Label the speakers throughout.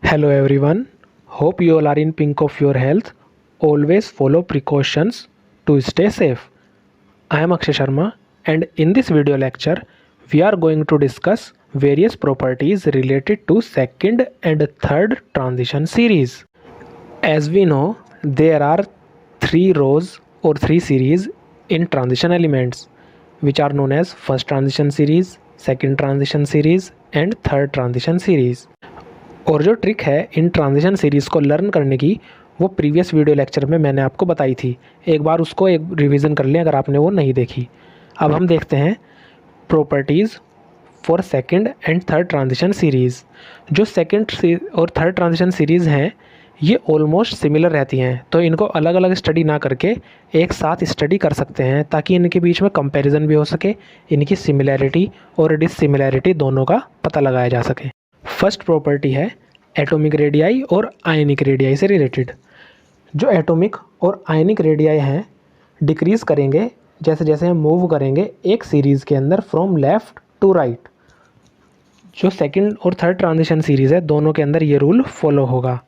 Speaker 1: Hello everyone, hope you all are in pink of your health. Always follow precautions to stay safe. I am Akshay Sharma and in this video lecture we are going to discuss various properties related to second and third transition series. As we know, there are three rows or three series in transition elements which are known as first transition series, second transition series and third transition series. और जो trick है इन transition series को learn करने की वो previous video lecture में मैंने आपको बताई थी। एक बार उसको एक रिवीजन कर लें अगर आपने वो नहीं देखी। अब हम देखते हैं properties for second and third transition series. जो सेकंड और थर्ड ट्रांजिशन सीरीज़ हैं ये ऑलमोस्ट सिमिलर रहती हैं, तो इनको अलग अलग स्टडी ना करके एक साथ स्टडी कर सकते हैं ताकि इनके बीच में कंपैरिजन भी हो सके, इनकी सिमिलैरिटी और डिससिमिलैरिटी दोनों का पता लगाया जा सके। फर्स्ट प्रॉपर्टी है एटॉमिक रेडियाई और आयनिक रेडियाई से रिलेटेड। जो एटॉमिक और आयनिक रेडियाई हैं डिक्रीज़ करेंगे जैसे जैसे हम मूव करेंगे एक सीरीज़ के अंदर फ्रॉम लेफ़्ट टू राइट। जो सेकंड और थर्ड ट्रांजिशन सीरीज़ है दोनों के अंदर ये रूल फॉलो होगा।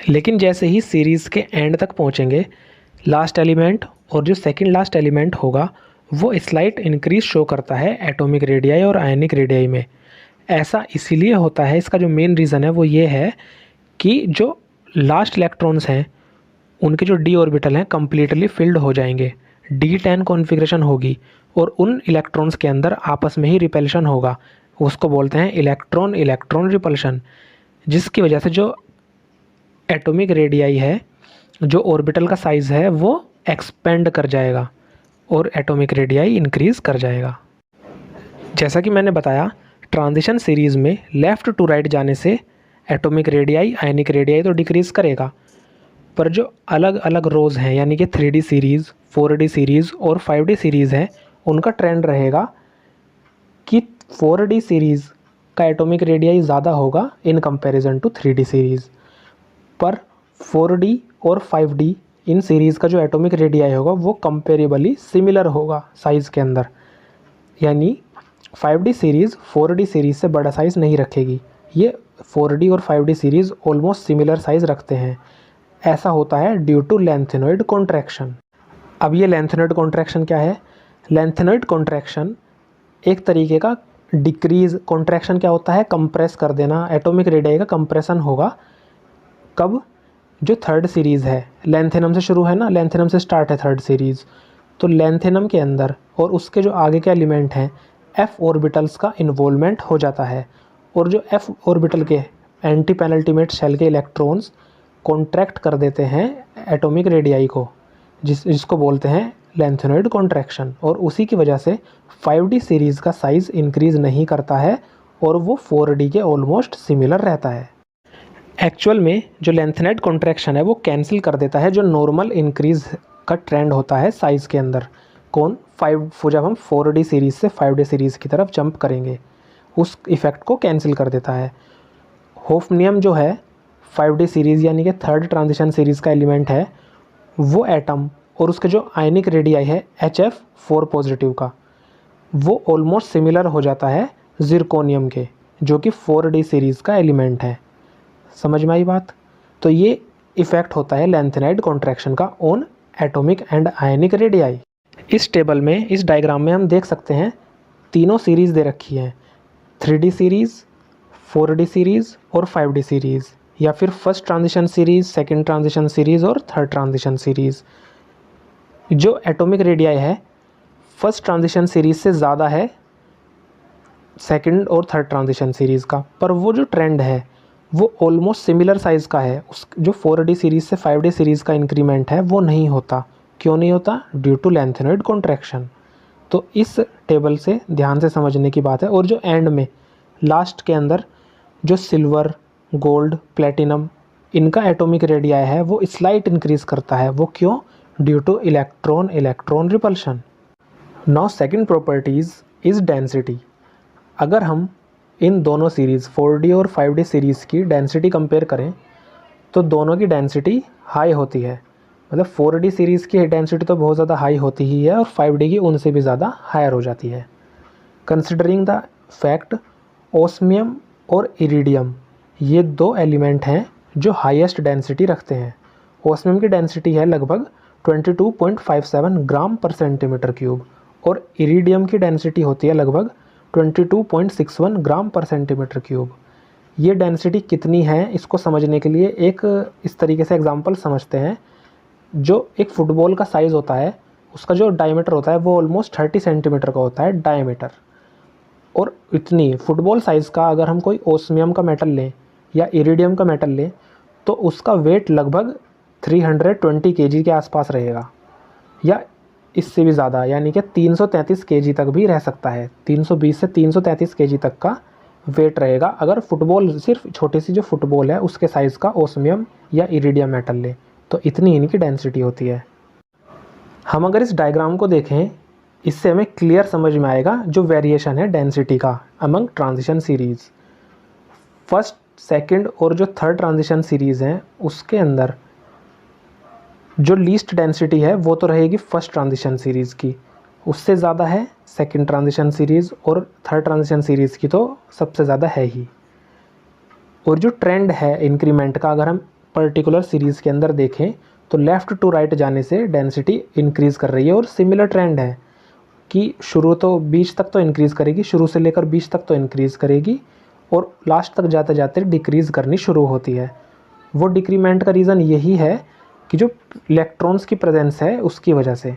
Speaker 1: लेकिन जैसे ही सीरीज़ के एंड तक पहुँचेंगे लास्ट एलिमेंट और जो सेकंड लास्ट एलिमेंट होगा वो स्लाइट इंक्रीज शो करता है एटॉमिक रेडियाई और आयनिक रेडियाई में। ऐसा इसीलिए होता है, इसका जो मेन रीज़न है वो ये है कि जो लास्ट इलेक्ट्रॉन्स हैं उनके जो डी ऑर्बिटल हैं कम्प्लीटली फिल्ड हो जाएंगे, D10 कॉन्फ़िगरेशन होगी और उन इलेक्ट्रॉन्स के अंदर आपस में ही रिपल्शन होगा। उसको बोलते हैं इलेक्ट्रॉन इलेक्ट्रॉन रिपल्शन, जिसकी वजह से जो एटॉमिक रेडियाई है जो ऑर्बिटल का साइज़ है वो एक्सपेंड कर जाएगा और एटॉमिक रेडियाई इंक्रीज़ कर जाएगा। जैसा कि मैंने बताया ट्रांजिशन सीरीज़ में लेफ़्ट टू राइट जाने से एटॉमिक रेडियाई आयनिक रेडियाई तो डिक्रीज़ करेगा, पर जो अलग अलग रोज़ हैं यानी कि 3D सीरीज़, 4D सीरीज़ और 5D सीरीज़ हैं उनका ट्रेंड रहेगा कि 4D सीरीज़ का एटॉमिक रेडियाई ज़्यादा होगा in comparison to 3D series, पर 4D और 5D इन सीरीज़ का जो एटॉमिक रेडियाई होगा वो कंपेरेबली सिमिलर होगा साइज़ के अंदर। यानी 5D सीरीज़ 4D सीरीज़ से बड़ा साइज़ नहीं रखेगी, ये 4D और 5D series almost similar size रखते हैं। ऐसा होता है ड्यू टू लेंथेनॉइड कॉन्ट्रैक्शन। अब ये लेंथेनॉइड कॉन्ट्रैक्शन क्या है? लेंथेनॉइड कॉन्ट्रैक्शन एक तरीके का डिक्रीज़ कॉन्ट्रैक्शन क्या होता है? कंप्रेस कर देना, एटॉमिक रेडियाई का कंप्रेशन होगा। कब? जो थर्ड सीरीज़ है लेंथेनम से शुरू है ना, लेंथेनम से स्टार्ट है थर्ड सीरीज़, तो लेंथेनम के अंदर और उसके जो आगे के एलिमेंट हैं f ऑर्बिटल्स का इन्वॉल्वमेंट हो जाता है और जो f ऑर्बिटल के एंटी पेनल्टीमेट शेल के इलेक्ट्रॉन्स कॉन्ट्रैक्ट कर देते हैं एटॉमिक रेडियाई को, जिसको बोलते हैं लेंथेनॉइड कॉन्ट्रैक्शन, और उसी की वजह से 5D सीरीज़ का साइज़ इंक्रीज़ नहीं करता है और वो 4D के ऑलमोस्ट सिमिलर रहता है। एक्चुअल में जो लेंथेनॉइड कॉन्ट्रैक्शन है वो कैंसिल कर देता है जो नॉर्मल इंक्रीज़ का ट्रेंड होता है साइज़ के अंदर। जब हम 4D सीरीज़ से 5D सीरीज़ की तरफ जंप करेंगे उस इफ़ेक्ट को कैंसिल कर देता है। होफनियम जो है 5D सीरीज़ यानी कि थर्ड ट्रांजिशन सीरीज़ का एलिमेंट है, वो एटम और उसके जो आयनिक रेडियाई है HF4 पॉजिटिव का वो ऑलमोस्ट सिमिलर हो जाता है ज़िरकोनियम के जो कि 4D सीरीज़ का एलिमेंट है। समझ में आई बात? तो ये इफ़ेक्ट होता है लेंथेनाइड कॉन्ट्रैक्शन का on atomic and ionic radii. इस टेबल में, इस डायग्राम में हम देख सकते हैं तीनों सीरीज़ दे रखी हैं, 3D सीरीज़, 4D सीरीज़ और 5D सीरीज़, या फिर first transition series, second transition series और थर्ड ट्रांजिशन सीरीज़। जो एटॉमिक रेडियाई है फर्स्ट ट्रांजिशन सीरीज़ से ज़्यादा है सेकंड और थर्ड ट्रांजिशन सीरीज़ का, पर वो जो ट्रेंड है वो ऑलमोस्ट सिमिलर साइज़ का है। उस जो 4D सीरीज़ से 5D सीरीज़ का इंक्रीमेंट है वो नहीं होता। क्यों नहीं होता? Due to lanthanoid contraction. तो इस टेबल से ध्यान से समझने की बात है। और जो एंड में लास्ट के अंदर जो सिल्वर, गोल्ड, प्लेटिनम इनका एटॉमिक रेडियाई है वो स्लाइट इंक्रीज़ करता है। वो क्यों? Due two electron electron repulsion. Now second properties is density. अगर हम इन दोनों सीरीज़ 4D और 5D सीरीज़ की डेंसिटी कंपेयर करें तो दोनों की डेंसिटी हाई होती है। मतलब 4D सीरीज़ की डेंसिटी तो बहुत ज़्यादा हाई होती ही है और 5D की उनसे भी ज़्यादा हायर हो जाती है। कंसिडरिंग द फैक्ट ओस्मियम और इरिडियम ये दो एलिमेंट हैं जो हाईएस्ट डेंसिटी रखते हैं। ओस्मियम की डेंसिटी है लगभग 22.57 ग्राम पर सेंटीमीटर क्यूब और इरिडियम की डेंसिटी होती है लगभग 22.61 ग्राम पर सेंटीमीटर क्यूब। ये डेंसिटी कितनी है इसको समझने के लिए एक इस तरीके से एग्जांपल समझते हैं। जो एक फुटबॉल का साइज़ होता है उसका जो डायमीटर होता है वो ऑलमोस्ट 30 सेंटीमीटर का होता है डायमीटर, और इतनी फुटबॉल साइज़ का अगर हम कोई ओस्मियम का मेटल लें या इरिडियम का मेटल लें तो उसका वेट लगभग 320 केजी के आसपास रहेगा या इससे भी ज़्यादा, यानी कि 333 केजी तक भी रह सकता है। 320 से 333 केजी तक का वेट रहेगा अगर फुटबॉल, सिर्फ छोटी सी जो फुटबॉल है उसके साइज़ का ओस्मियम या इरिडियम मेटल लें तो इतनी इनकी डेंसिटी होती है। हम अगर इस डायग्राम को देखें इससे हमें क्लियर समझ में आएगा जो वेरिएशन है डेंसिटी का among transition series. First, second और जो थर्ड ट्रांजिशन सीरीज़ हैं उसके अंदर जो लीस्ट डेंसिटी है वो तो रहेगी फर्स्ट ट्रांजिशन सीरीज़ की, उससे ज़्यादा है सेकंड ट्रांजिशन सीरीज़ और थर्ड ट्रांजिशन सीरीज़ की तो सबसे ज़्यादा है ही। और जो ट्रेंड है इंक्रीमेंट का अगर हम पर्टिकुलर सीरीज़ के अंदर देखें तो लेफ़्ट टू राइट जाने से डेंसिटी इंक्रीज़ कर रही है और सिमिलर ट्रेंड है कि शुरू तो बीच तक तो इंक्रीज़ करेगी, शुरू से लेकर बीच तक तो इंक्रीज़ करेगी और लास्ट तक जाते जाते डिक्रीज़ करनी शुरू होती है। वो डिक्रीमेंट का रीज़न यही है कि जो इलेक्ट्रॉन्स की प्रेजेंस है उसकी वजह से।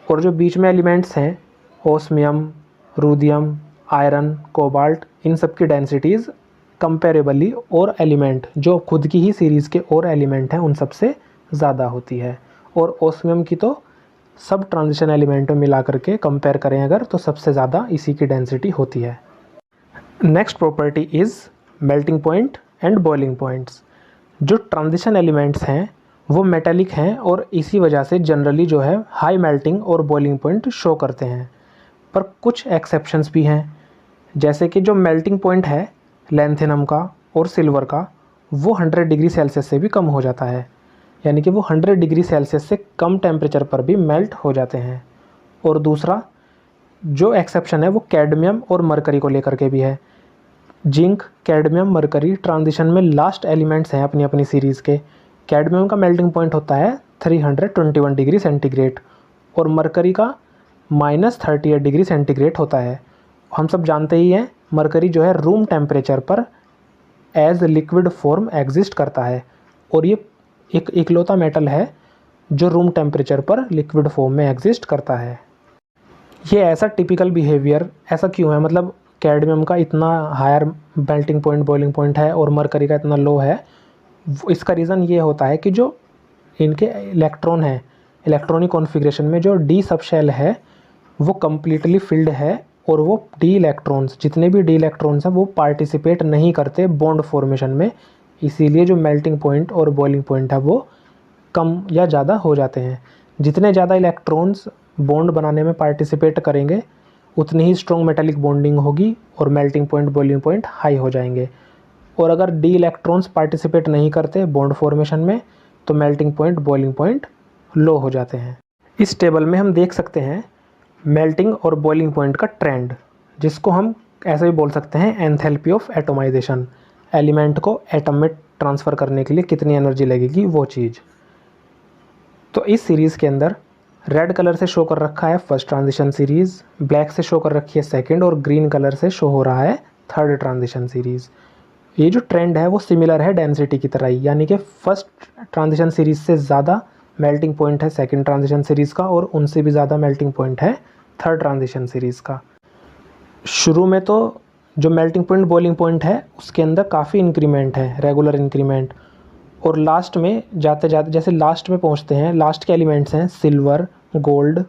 Speaker 1: और जो बीच में एलिमेंट्स हैं ओस्मियम, रूदियम, आयरन, कोबाल्ट, इन सब की डेंसिटीज़ कंपेरेबली और एलिमेंट जो खुद की ही सीरीज़ के और एलिमेंट हैं उन सबसे ज़्यादा होती है। और ओस्मियम की तो सब ट्रांजिशन एलिमेंट में मिला करके कंपेयर करें अगर तो सबसे ज़्यादा इसी की डेंसिटी होती है। Next property is melting point and boiling points. जो ट्रांजिशन एलिमेंट्स हैं वो मेटेलिक हैं और इसी वजह से जनरली जो है हाई मेल्टिंग और बॉइलिंग पॉइंट शो करते हैं, पर कुछ एक्सेप्शंस भी हैं। जैसे कि जो मेल्टिंग पॉइंट है लैंथेनम का और सिल्वर का वो 100 डिग्री सेल्सियस से भी कम हो जाता है, यानी कि वो 100 डिग्री सेल्सियस से कम टेम्परेचर पर भी मेल्ट हो जाते हैं। और दूसरा जो एक्सेप्शन है वो कैडमियम और मरकरी को लेकर के भी है। जिंक, कैडमियम, मरकरी ट्रांजिशन में लास्ट एलिमेंट्स हैं अपनी अपनी सीरीज़ के। कैडमियम का मेल्टिंग पॉइंट होता है 321 डिग्री सेंटीग्रेड और मरकरी का -38 डिग्री सेंटीग्रेड होता है। हम सब जानते ही हैं मरकरी जो है रूम टेम्परेचर पर एज लिक्विड फॉर्म एग्जिस्ट करता है और ये एक इकलौता मेटल है जो रूम टेम्परेचर पर लिक्विड फॉर्म में एग्जिस्ट करता है। ये ऐसा टिपिकल बिहेवियर ऐसा क्यों है, मतलब कैडमियम का इतना higher melting point boiling point है और मरकरी का इतना लो है? इसका रीज़न ये होता है कि जो इनके इलेक्ट्रॉन है, इलेक्ट्रॉनिक कॉन्फ़िगरेशन में जो डी सब शेल है वो कम्प्लीटली फिल्ड है और वो डी इलेक्ट्रॉन्स, जितने भी डी इलेक्ट्रॉन्स हैं वो पार्टिसिपेट नहीं करते बॉन्ड फॉर्मेशन में, इसीलिए जो मेल्टिंग पॉइंट और बॉइलिंग पॉइंट है वो कम या ज़्यादा हो जाते हैं। जितने ज़्यादा इलेक्ट्रॉन्स बॉन्ड बनाने में पार्टिसिपेट करेंगे उतनी ही स्ट्रॉन्ग मेटालिक बॉन्डिंग होगी और melting point boiling point high हो जाएंगे। और अगर डी इलेक्ट्रॉन्स पार्टिसिपेट नहीं करते बॉन्ड फॉर्मेशन में तो मेल्टिंग पॉइंट बॉइलिंग पॉइंट लो हो जाते हैं। इस टेबल में हम देख सकते हैं मेल्टिंग और बॉइलिंग पॉइंट का ट्रेंड, जिसको हम ऐसे भी बोल सकते हैं एंथैल्पी ऑफ एटोमाइजेशन। एलिमेंट को एटम में ट्रांसफ़र करने के लिए कितनी एनर्जी लगेगी वो चीज़। तो इस सीरीज़ के अंदर रेड कलर से शो कर रखा है फर्स्ट ट्रांजिशन सीरीज़, ब्लैक से शो कर रखी है सेकंड और ग्रीन कलर से शो हो रहा है थर्ड ट्रांजिशन सीरीज़। ये जो ट्रेंड है वो सिमिलर है डेंसिटी की तरह ही, यानी कि फर्स्ट ट्रांजिशन सीरीज़ से ज़्यादा मेल्टिंग पॉइंट है सेकंड ट्रांजिशन सीरीज़ का और उनसे भी ज़्यादा मेल्टिंग पॉइंट है थर्ड ट्रांजिशन सीरीज़ का। शुरू में तो जो मेल्टिंग पॉइंट बॉइलिंग पॉइंट है उसके अंदर काफ़ी इंक्रीमेंट है, रेगुलर इंक्रीमेंट, और लास्ट में जाते जाते जैसे लास्ट में पहुंचते हैं, लास्ट के एलिमेंट्स हैं सिल्वर, गोल्ड,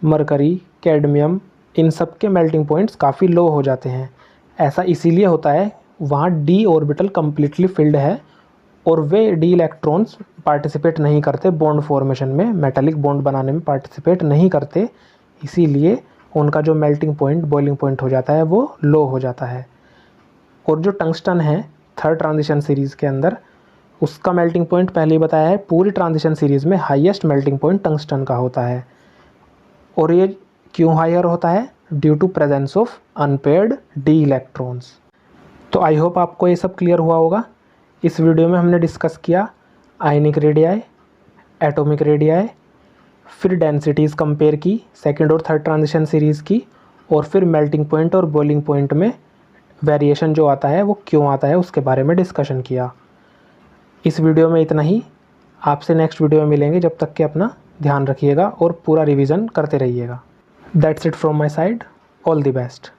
Speaker 1: मरकरी, कैडमियम, इन सब के मेल्टिंग पॉइंट्स काफ़ी लो हो जाते हैं। ऐसा इसीलिए होता है वहाँ डी ऑर्बिटल कम्प्लीटली फिल्ड है और वे डी इलेक्ट्रॉन्स पार्टिसिपेट नहीं करते बॉन्ड फॉर्मेशन में, मेटालिक बॉन्ड बनाने में पार्टिसिपेट नहीं करते, इसीलिए उनका जो मेल्टिंग पॉइंट बॉइलिंग पॉइंट हो जाता है वो लो हो जाता है। और जो टंगस्टन है थर्ड ट्रांजिशन सीरीज़ के अंदर, उसका मेल्टिंग पॉइंट पहले ही बताया है, पूरी ट्रांजिशन सीरीज़ में हाईएस्ट मेल्टिंग पॉइंट टंगस्टन का होता है। और ये क्यों हायर होता है? Due to presence of unpaired d electrons. तो आई होप आपको ये सब क्लियर हुआ होगा। इस वीडियो में हमने डिस्कस किया आयनिक रेडियाई, एटॉमिक रेडियाई, फिर डेंसिटीज़ कंपेयर की सेकंड और थर्ड ट्रांजिशन सीरीज़ की, और फिर मेल्टिंग पॉइंट और बॉइलिंग पॉइंट में वेरिएशन जो आता है वो क्यों आता है उसके बारे में डिस्कशन किया। इस वीडियो में इतना ही। आपसे नेक्स्ट वीडियो में मिलेंगे, जब तक कि अपना ध्यान रखिएगा और पूरा रिवीजन करते रहिएगा। That's it from my side. All the best.